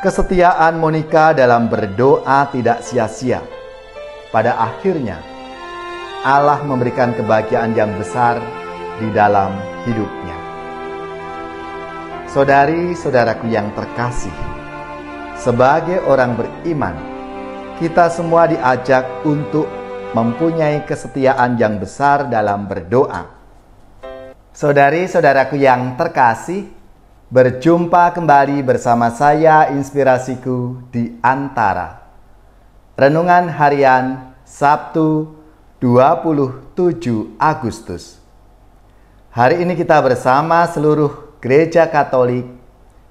Kesetiaan Monica dalam berdoa tidak sia-sia. Pada akhirnya, Allah memberikan kebahagiaan yang besar di dalam hidupnya. Saudari-saudaraku yang terkasih, sebagai orang beriman, kita semua diajak untuk mempunyai kesetiaan yang besar dalam berdoa. Saudari-saudaraku yang terkasih, berjumpa kembali bersama saya Inspirasiku di Antara. Renungan harian Sabtu 27 Agustus. Hari ini kita bersama seluruh Gereja Katolik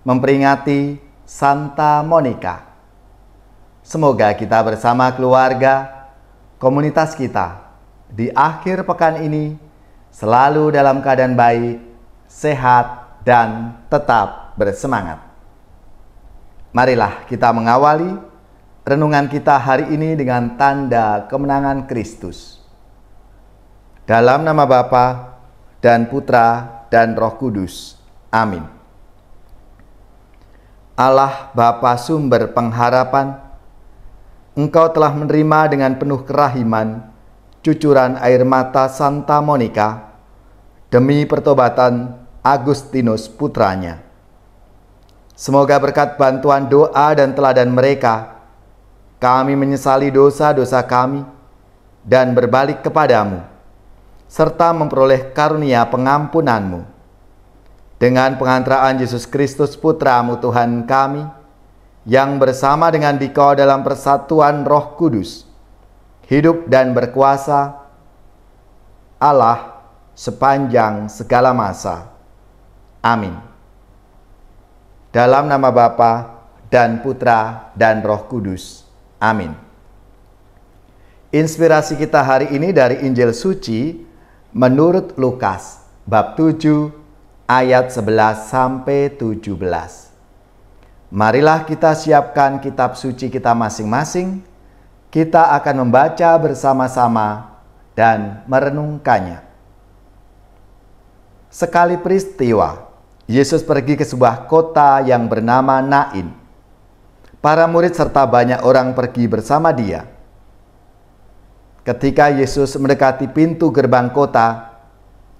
memperingati Santa Monica. Semoga kita bersama keluarga, komunitas kita di akhir pekan ini selalu dalam keadaan baik, sehat, dan tetap bersemangat. Marilah kita mengawali renungan kita hari ini dengan tanda kemenangan Kristus. Dalam nama Bapa dan Putra dan Roh Kudus. Amin. Allah Bapa sumber pengharapan, Engkau telah menerima dengan penuh kerahiman cucuran air mata Santa Monica demi pertobatan Agustinus putranya. Semoga berkat bantuan doa dan teladan mereka, kami menyesali dosa-dosa kami dan berbalik kepadamu, serta memperoleh karunia pengampunan-Mu. Dengan pengantaraan Yesus Kristus Putra-Mu Tuhan kami, yang bersama dengan Dikau dalam persatuan Roh Kudus, hidup dan berkuasa Allah sepanjang segala masa. Amin. Dalam nama Bapa dan Putra dan Roh Kudus. Amin. Inspirasi kita hari ini dari Injil Suci menurut Lukas bab 7 ayat 11 sampai 17. Marilah kita siapkan kitab suci kita masing-masing. Kita akan membaca bersama-sama dan merenungkannya. Sekali peristiwa, Yesus pergi ke sebuah kota yang bernama Nain. Para murid serta banyak orang pergi bersama dia. Ketika Yesus mendekati pintu gerbang kota,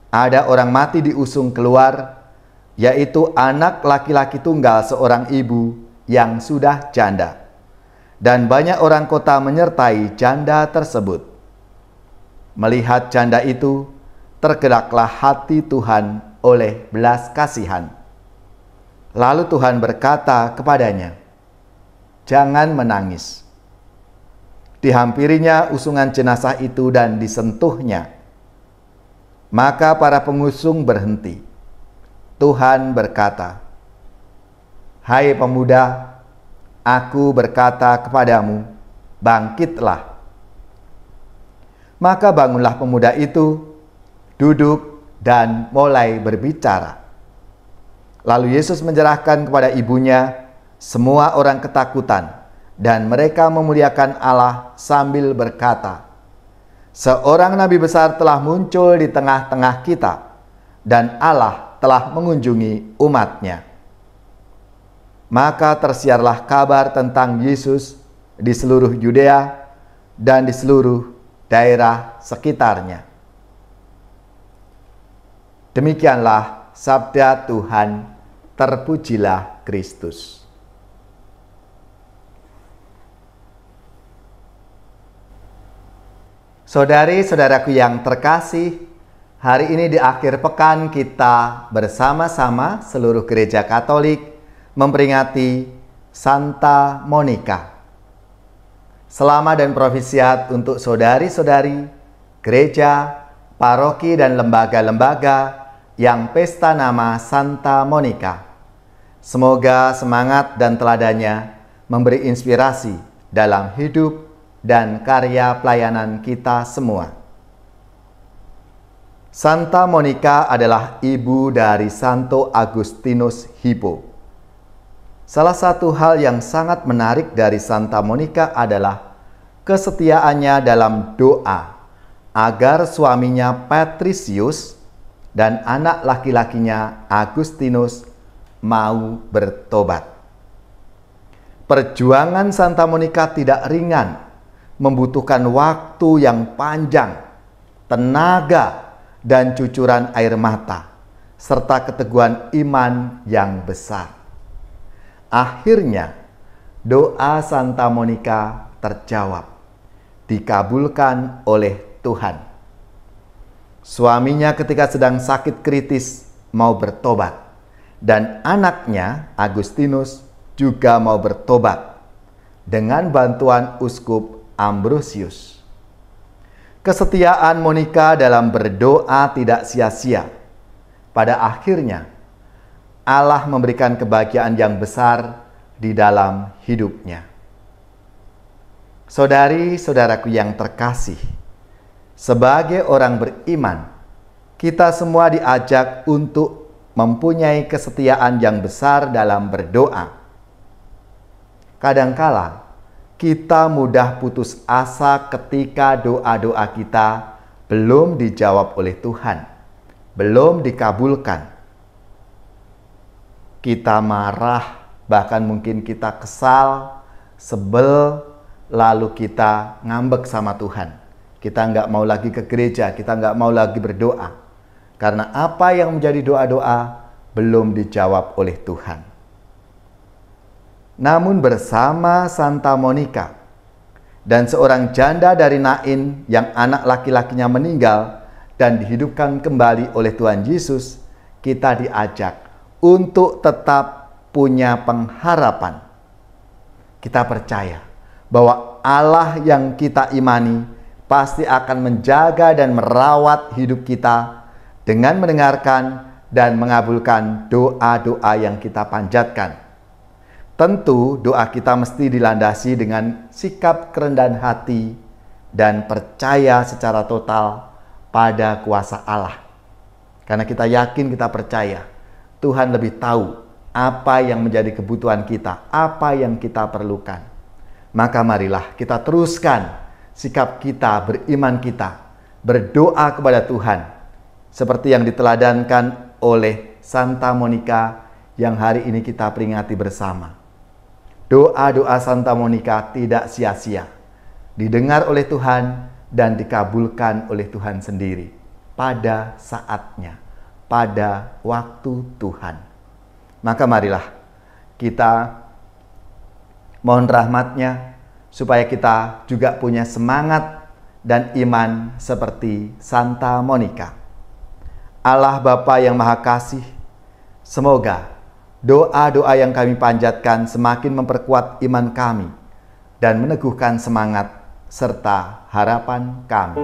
ada orang mati diusung keluar, yaitu anak laki-laki tunggal seorang ibu yang sudah janda. Dan banyak orang kota menyertai janda tersebut. Melihat janda itu, tergeraklah hati Tuhan oleh belas kasihan. Lalu Tuhan berkata kepadanya, "Jangan menangis." Dihampirinya usungan jenazah itu dan disentuhnya. Maka para pengusung berhenti. Tuhan berkata, "Hai pemuda, aku berkata kepadamu, bangkitlah." Maka bangunlah pemuda itu, duduk, dan mulai berbicara. Lalu Yesus menyerahkan kepada ibunya. Semua orang ketakutan, dan mereka memuliakan Allah sambil berkata, "Seorang nabi besar telah muncul di tengah-tengah kita, dan Allah telah mengunjungi umat-Nya." Maka tersiarlah kabar tentang Yesus di seluruh Yudea dan di seluruh daerah sekitarnya. Demikianlah sabda Tuhan, terpujilah Kristus. Saudari-saudaraku yang terkasih, hari ini di akhir pekan kita bersama-sama seluruh Gereja Katolik memperingati Santa Monica. Selamat dan profisiat untuk saudari-saudari, gereja, paroki dan lembaga-lembaga yang pesta nama Santa Monica. Semoga semangat dan teladannya memberi inspirasi dalam hidup dan karya pelayanan kita semua. Santa Monica adalah ibu dari Santo Agustinus Hippo. Salah satu hal yang sangat menarik dari Santa Monica adalah kesetiaannya dalam doa agar suaminya Patricius dan anak laki-lakinya Agustinus mau bertobat. Perjuangan Santa Monica tidak ringan, membutuhkan waktu yang panjang, tenaga, dan cucuran air mata, serta keteguhan iman yang besar. Akhirnya, doa Santa Monica terjawab, dikabulkan oleh Tuhan. Suaminya ketika sedang sakit kritis mau bertobat, dan anaknya Agustinus juga mau bertobat dengan bantuan Uskup Ambrosius. Kesetiaan Monica dalam berdoa tidak sia-sia. Pada akhirnya, Allah memberikan kebahagiaan yang besar di dalam hidupnya. Saudari-saudaraku yang terkasih, sebagai orang beriman, kita semua diajak untuk mempunyai kesetiaan yang besar dalam berdoa. Kadangkala kita mudah putus asa ketika doa-doa kita belum dijawab oleh Tuhan, belum dikabulkan. Kita marah, bahkan mungkin kita kesal, sebel, lalu kita ngambek sama Tuhan. Kita nggak mau lagi ke gereja, kita nggak mau lagi berdoa. Karena apa yang menjadi doa-doa belum dijawab oleh Tuhan. Namun bersama Santa Monica dan seorang janda dari Nain yang anak laki-lakinya meninggal dan dihidupkan kembali oleh Tuhan Yesus, kita diajak untuk tetap punya pengharapan. Kita percaya bahwa Allah yang kita imani pasti akan menjaga dan merawat hidup kita dengan mendengarkan dan mengabulkan doa-doa yang kita panjatkan. Tentu doa kita mesti dilandasi dengan sikap kerendahan hati dan percaya secara total pada kuasa Allah. Karena kita yakin, kita percaya Tuhan lebih tahu apa yang menjadi kebutuhan kita, apa yang kita perlukan. Maka marilah kita teruskan sikap kita, beriman kita, berdoa kepada Tuhan seperti yang diteladankan oleh Santa Monica yang hari ini kita peringati bersama. Doa-doa Santa Monica tidak sia-sia, didengar oleh Tuhan dan dikabulkan oleh Tuhan sendiri pada saatnya, pada waktu Tuhan. Maka marilah kita mohon rahmat-Nya supaya kita juga punya semangat dan iman seperti Santa Monica. Allah Bapa yang Maha Kasih, semoga doa-doa yang kami panjatkan semakin memperkuat iman kami dan meneguhkan semangat serta harapan kami.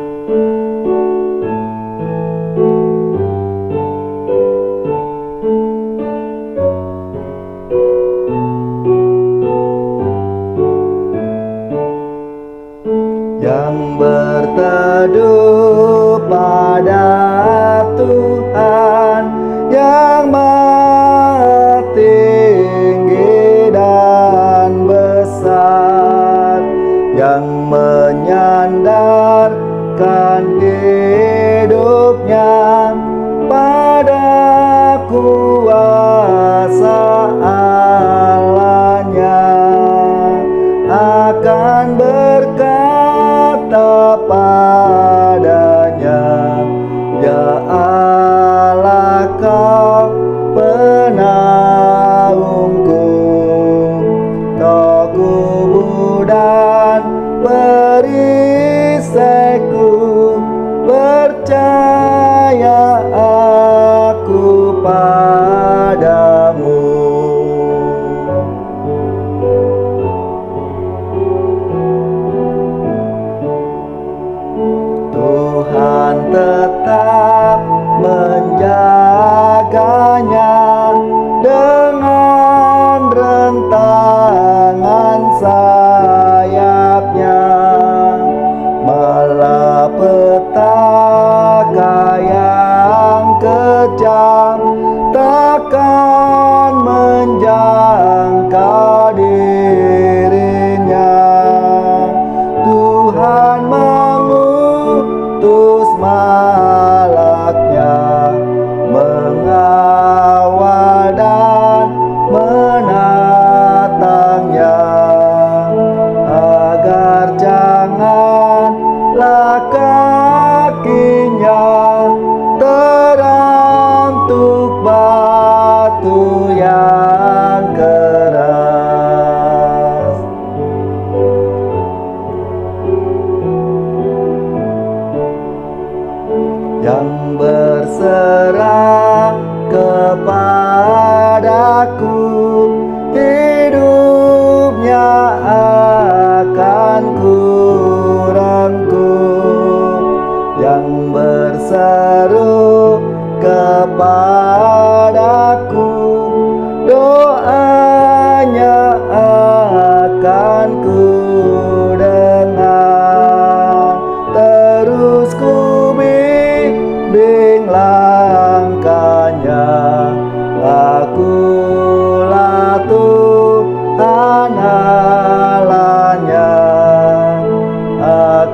Yang berteduh pada Tuhan yang Maha Tinggi dan besar, yang menyandarkan hidupnya pada kuasa Allahnya, akan berkata padanya, ya Allah, kau penaungku, kau kubu dan perisaiku, percaya aku padamu. Tuhan tetap menjaganya dengan rentangan sayapnya.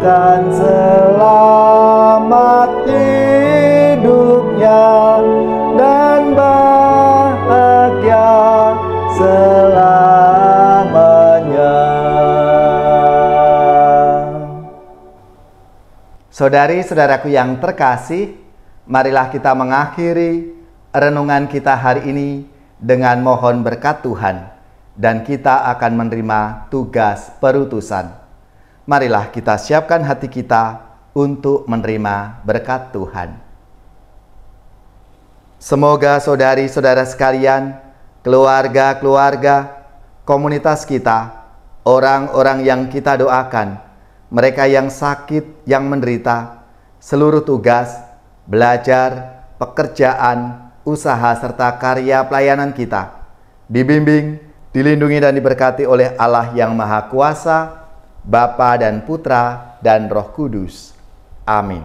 akan selamat hidupnya dan bahagia selamanya. Saudari-saudaraku yang terkasih, marilah kita mengakhiri renungan kita hari ini dengan mohon berkat Tuhan, dan kita akan menerima tugas perutusan. Marilah kita siapkan hati kita untuk menerima berkat Tuhan. Semoga saudari-saudara sekalian, keluarga-keluarga, komunitas kita, orang-orang yang kita doakan, mereka yang sakit, yang menderita, seluruh tugas, belajar, pekerjaan, usaha, serta karya pelayanan kita dibimbing, dilindungi dan diberkati oleh Allah yang Maha Kuasa, Bapa dan Putra dan Roh Kudus. Amin.